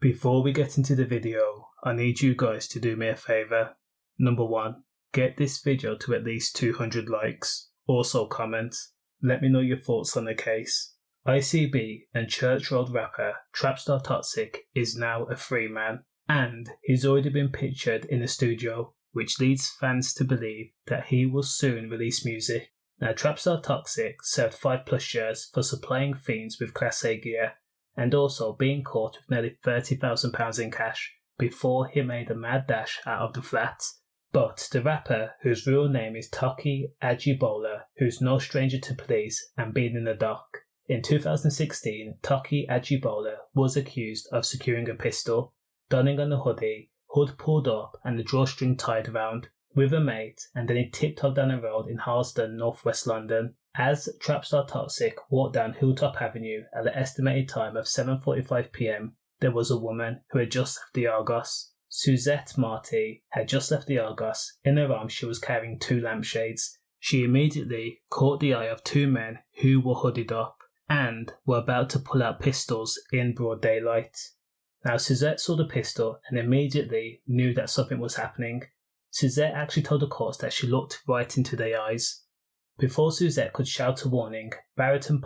Before we get into the video, I need you guys to do me a favour. Number 1, get this video to at least 200 likes. Also comment. Let me know your thoughts on the case. ICB and Church Road rapper Trapstar Toxic is now a free man, and he's already been pictured in the studio, which leads fans to believe that he will soon release music. Now, Trapstar Toxic served 5+ years for supplying fiends with Class A gear, and also being caught with nearly £30,000 in cash before he made a mad dash out of the flat. But the rapper, whose real name is Toxic Ajibola, who's no stranger to police and being in the dock. In 2016, Toxic Ajibola was accused of securing a pistol, donning on a hoodie, hood pulled up and the drawstring tied around, with a mate, and then he tipped off down a road in Harlesden, northwest London. As Trapstar Toxic walked down Hilltop Avenue at the estimated time of 7:45 p.m, there was a woman who had just left the Argos. Suzette Martey had just left the Argos. In her arms she was carrying 2 lampshades. She immediately caught the eye of 2 men who were hooded up and were about to pull out pistols in broad daylight. Now, Suzette saw the pistol and immediately knew that something was happening. Suzette actually told the courts that she looked right into their eyes. Before Suzette could shout a warning, Barrington,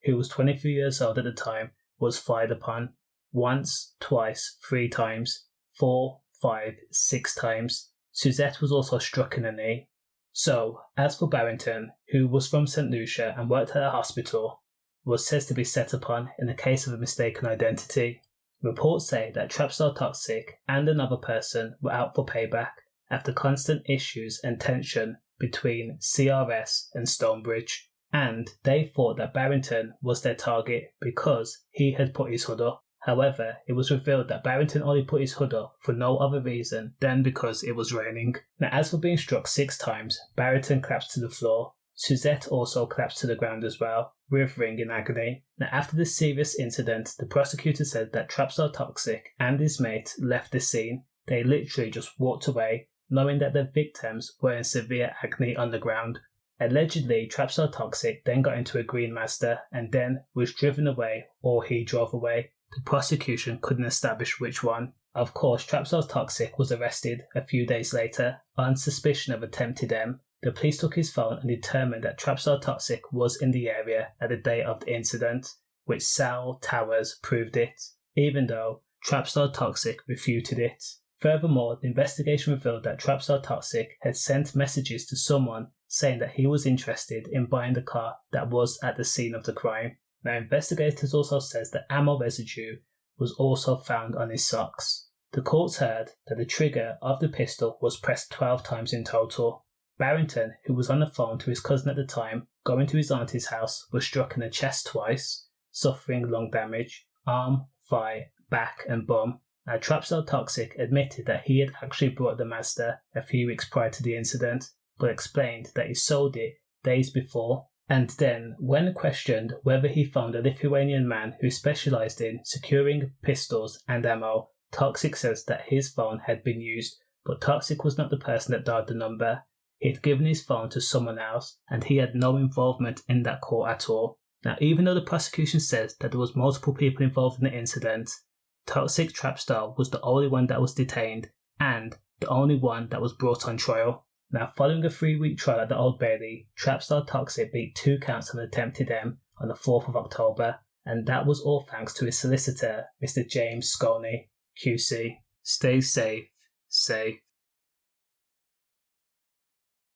who was 23 years old at the time, was fired upon. Once, twice, 3 times, 4, 5, 6 times. Suzette was also struck in the knee. So, as for Barrington, who was from St. Lucia and worked at a hospital, was said to be set upon in the case of a mistaken identity. Reports say that Trapstar Toxic and another person were out for payback after constant issues and tension between CRS and Stonebridge, and they thought that Barrington was their target because he had put his hood up. However, it was revealed that Barrington only put his hood up for no other reason than because it was raining. Now, as for being struck 6 times, Barrington collapsed to the floor. Suzette also collapsed to the ground as well, writhing in agony. Now, after this serious incident, the prosecutor said that Trapstar Toxic and his mate left the scene. They literally just walked away, knowing that the victims were in severe agony on the ground. Allegedly, Trapstar Toxic then got into a green Mazda and then was driven away, or he drove away. The prosecution couldn't establish which one. Of course, Trapstar Toxic was arrested a few days later on suspicion of attempted M. The police took his phone and determined that Trapstar Toxic was in the area at the day of the incident, which cell towers proved it, even though Trapstar Toxic refuted it. Furthermore, the investigation revealed that Trapstar Toxic had sent messages to someone saying that he was interested in buying the car that was at the scene of the crime. Now, investigators also says that ammo residue was also found on his socks. The courts heard that the trigger of the pistol was pressed 12 times in total. Barrington, who was on the phone to his cousin at the time, going to his auntie's house, was struck in the chest twice, suffering lung damage, arm, thigh, back and bum. Now, Trapstar Toxic admitted that he had actually bought the Mazda a few weeks prior to the incident, but explained that he sold it days before. And then, when questioned whether he found a Lithuanian man who specialised in securing pistols and ammo, Toxic says that his phone had been used, but Toxic was not the person that dialed the number. He had given his phone to someone else, and he had no involvement in that call at all. Now, even though the prosecution says that there was multiple people involved in the incident, Toxic Trapstar was the only one that was detained, and the only one that was brought on trial. Now, following a 3-week trial at the Old Bailey, Trapstar Toxic beat 2 counts of attempted M on the 4th of October, and that was all thanks to his solicitor, Mr. James Scolney, QC. Stay safe, safe.